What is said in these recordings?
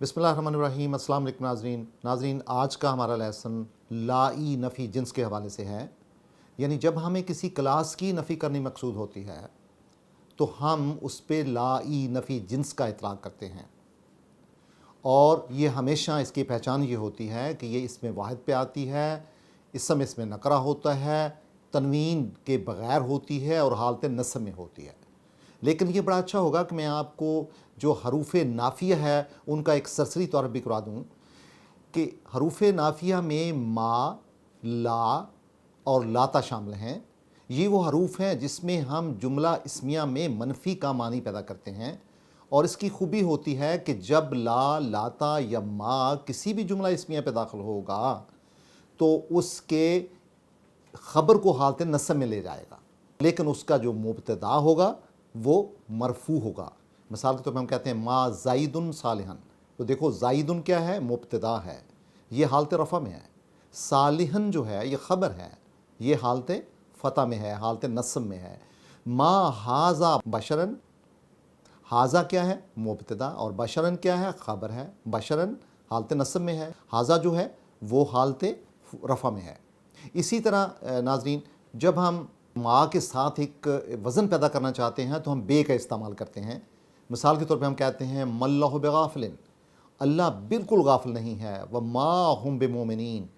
बिस्मिल्लाहिर्रहमानिर्रहीम। अस्सलाम वालेकुम नाज़रीन, आज का हमारा लेसन लाई नफ़ी जिन्स के हवाले से है। यानी जब हमें किसी क्लास की नफ़ी करनी मकसूद होती है तो हम उस पर लाई नफ़ी जिन्स का इतलाक़ करते हैं, और ये हमेशा इसकी पहचान ये होती है कि ये इसमें वाहिद पे आती है, इसमें नकरा होता है, तनवीन के बग़ैर होती है और हालत नस्ब में होती है। लेकिन ये बड़ा अच्छा होगा कि मैं आपको जो हरूफ नाफिया है उनका एक सरसरी तौर पर भी करवा दूँ कि हरूफ नाफिया में मा, ला और लाता शामिल हैं। ये वो हरूफ हैं जिसमें हम जुमला इस्मिया में मनफ़ी का मानी पैदा करते हैं, और इसकी खूबी होती है कि जब ला, लाता या मा किसी भी जुमला इस्मिया पे दाखिल होगा तो उसके ख़बर को हालत नस्ब में ले जाएगा, लेकिन उसका जो मुब्तदा होगा वो मरफू होगा। मिसाल के तौर पर हम कहते हैं मा ज़ाइदुन सालिहन, तो देखो ज़ाइदुन क्या है, मुब्तदा है, ये हालत रफ़ा में है। सालिहन जो है ये ख़बर है, ये हालत फ़ता में है, हालत नस्ब में है। मा हाज़ा बशरन, हाज़ा क्या है, मुब्तदा, और बशरन क्या है, ख़बर है। बशरन हालत नस्ब में है, हाज़ा जो है वो हालत रफ़ा में है। इसी तरह नाज़रीन, जब हम मा के साथ एक वज़न पैदा करना चाहते हैं तो हम बे का इस्तेमाल करते हैं। मिसाल के तौर पे हम कहते हैं मल्लाहु बिगाफ़िलिन, अल्लाह बिल्कुल गाफिल नहीं है, व मा हुम बिमुमिनीन,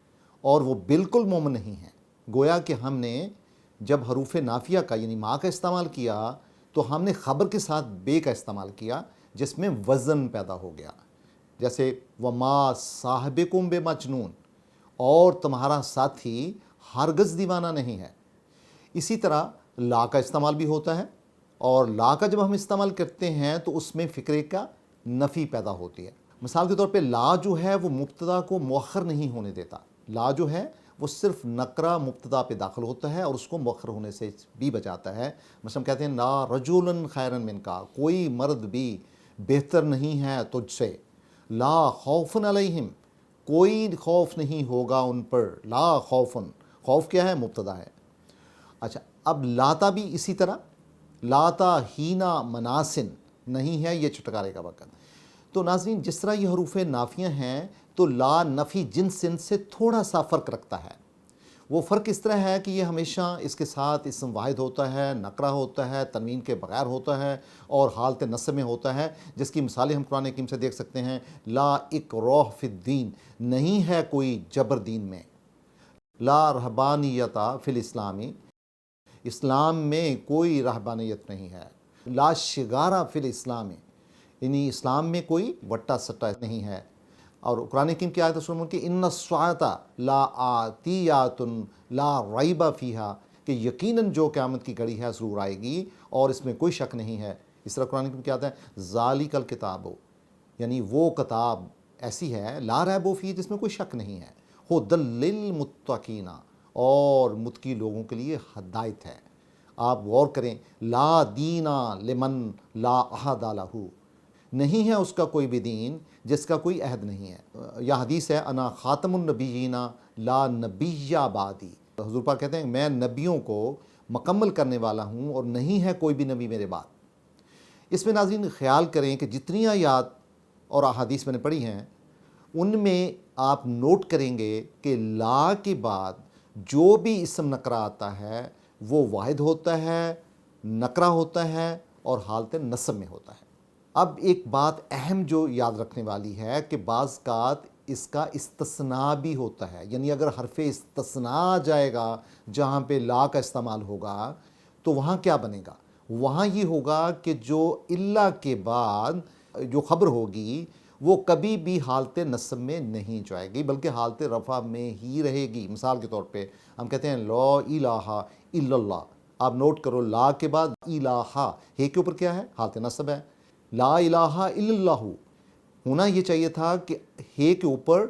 और वो बिल्कुल मोमिन नहीं है। गोया कि हमने जब हरूफ नाफिया का यानी मा का इस्तेमाल किया तो हमने ख़बर के साथ बे का इस्तेमाल किया जिसमें वज़न पैदा हो गया। जैसे व मा साहिबकुम बिमजनून, और तुम्हारा साथी हरगिज़ दीवाना नहीं है। इसी तरह ला का इस्तेमाल भी होता है, और ला का जब हम इस्तेमाल करते हैं तो उसमें फ़िक्रे का नफ़ी पैदा होती है। मिसाल के तौर पे ला जो है वो मुब्तदा को मुअख्खर नहीं होने देता। ला जो है वो सिर्फ नकरा मुब्तदा पे दाखिल होता है और उसको मुअख्खर होने से भी बचाता है। मतलब कहते हैं ला रजुलन खैरन मिनका, कोई मर्द भी बेहतर नहीं है तुझसे। ला खौफन अलैहिम, कोई खौफ नहीं होगा उन पर। ला खौफन, खौफ क्या है, मुब्तदा है। अच्छा, अब लाता भी इसी तरह, लाता हीना मनासिन, नहीं है ये छुटकारे का वक़्त। तो नाज़रीन, जिस तरह ये हरूफ नाफियाँ हैं तो ला नफ़ी जिन्स से थोड़ा सा फ़र्क रखता है। वो फ़र्क इस तरह है कि ये हमेशा इसके साथ इस्म वाहिद होता है, नकरा होता है, तनवीन के बग़ैर होता है और हालत नस्ब में होता है, जिसकी मिसालें हम कुरान हकीम से देख सकते हैं। ला इकराह फ़िद्दीन, नहीं है कोई जबर दीन में। ला रहबानियता फ़िल इस्लामी, इस्लाम में कोई रहबानियत नहीं है। ला शिगारा फ़िल इस्लामी, यानी इस्लाम में कोई वट्टा सट्टा नहीं है। और कुरान हकीम की आयत सुन कि इन्ना स्वाता ला आतियातुन ला रैबा फ़ीहा, कि यकीनन जो क़यामत की घड़ी है ज़रूर आएगी और इसमें कोई शक नहीं है। इस तरह कुरान हकीम क्या आता है, ज़ालिकल किताबो, यानी वो किताब ऐसी है ला रैबो फ़ी, जिसमें कोई शक नहीं है। हुदल लिल मुत्तकीना, और मुत्तकी लोगों के लिए हिदायत है। आप गौर करें, ला दीना लिमन ला अहद लहू, नहीं है उसका कोई भी दीन जिसका कोई अहद नहीं है। यह हदीस है अना ख़ातमुन नबिय्यीना ला नबिय्या बादी, हुज़ूर पाक कहते हैं मैं नबियों को मुकम्मल करने वाला हूँ और नहीं है कोई भी नबी मेरे बाद। इसमें नाज़रीन ख़याल करें कि जितनी आयात और अहादीस मैंने पढ़ी हैं उनमें आप नोट करेंगे कि ला के बाद जो भी इसम नकरा आता है वो वाहिद होता है, नकरा होता है और हालत नस्ब में होता है। अब एक बात अहम जो याद रखने वाली है कि बाज़ कात इसका इस्तिस्ना भी होता है, यानी अगर हरफ़े इस्तिस्ना आ जाएगा जहाँ पे ला का इस्तेमाल होगा तो वहाँ क्या बनेगा, वहाँ ये होगा कि जो इल्ला के बाद जो ख़बर होगी वो कभी भी हालत नस्ब में नहीं जाएगी बल्कि हालत रफ़ा में ही रहेगी। मिसाल के तौर पे हम कहते हैं ला इलाहा इल्लल्लाह, आप नोट करो ला के बाद इलाहा, हे के ऊपर क्या है, हालत नस्ब है। ला इलाहा इल्लल्लाहु, होना ये चाहिए था कि हे के ऊपर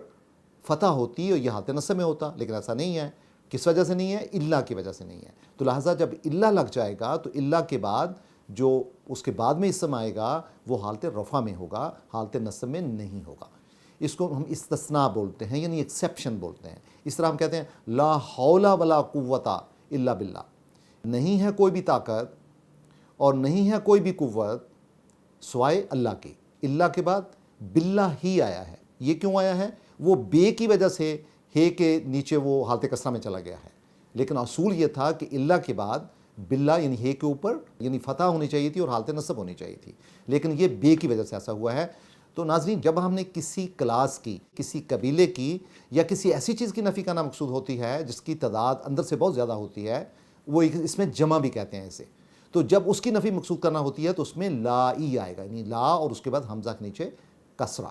फ़तह होती और यह हालत नस्ब में होता, लेकिन ऐसा नहीं है। किस वजह से नहीं है, इल्ला की वजह से नहीं है। तो लिहाजा जब इल्ला लग जाएगा तो इल्ला के बाद जो उसके बाद में इसम आएगा वो हालत रफ़ा में होगा, हालत नस्ब में नहीं होगा। इसको हम इस्तिस्ना बोलते हैं, यानी एक्सेप्शन बोलते हैं। इस तरह हम कहते हैं ला हौला वला कुव्वता इल्ला बिल्ला, नहीं है कोई भी ताकत और नहीं है कोई भी कुव्वत सिवाय अल्लाह की। इल्ला के बाद باللہ ہی آیا ہے. یہ کیوں آیا ہے؟ وہ بے کی وجہ سے ہے کے نیچے وہ حالت کسرہ میں چلا گیا ہے، لیکن اصول یہ تھا کہ اللہ کے بعد باللہ یعنی ہے کے اوپر یعنی فتح ہونی چاہیے تھی اور حالت نصب ہونی چاہیے تھی، لیکن یہ بے کی وجہ سے ایسا ہوا ہے. تو ناظرین، جب ہم نے کسی کلاس کی، کسی قبیلے کی یا کسی ایسی چیز کی نفی کرنا مقصود ہوتی ہے جس کی تعداد اندر سے بہت زیادہ ہوتی ہے، وہ اس میں جمع بھی کہتے ہیں اسے، تو جب اس کی نفی مقصود کرنا ہوتی ہے تو اس میں لا ای آئے گا، یعنی لا اور اس کے بعد حمزہ کے نیچے کسرہ.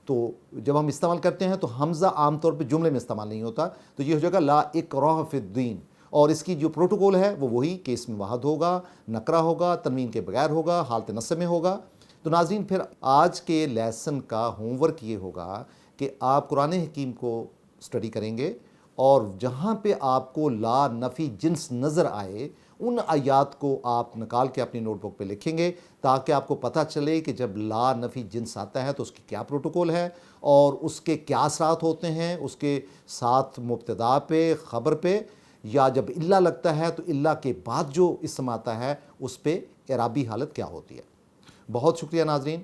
تو جب ہم استعمال کرتے ہیں تو حمزہ عام طور پہ جملے میں استعمال نہیں ہوتا، تو یہ ہو جائے گا لا اکراہ فی الدین. اور اس کی جو پروٹوکول ہے وہ وہی کہ اس میں واحد ہوگا، نکرہ ہوگا، تنوین کے بغیر ہوگا، حالت نصب میں ہوگا. تو ناظرین، پھر آج کے لیسن کا ہوم ورک یہ ہوگا کہ آپ قرآن حکیم کو سٹڈی کریں گے، اور جہاں پہ آپ کو لا نفی جنس نظر آئے ان آیات کو آپ نکال کے اپنی نوٹ بک پہ لکھیں گے، تاکہ آپ کو پتہ چلے کہ جب لا نفی جنس آتا ہے تو اس کی کیا پروٹوکول ہے اور اس کے کیا اثرات ہوتے ہیں، اس کے ساتھ مبتدا پہ، خبر پہ، یا جب اللہ لگتا ہے تو اللہ کے بعد جو اسم آتا ہے اس پہ اعرابی حالت کیا ہوتی ہے. بہت شکریہ ناظرین.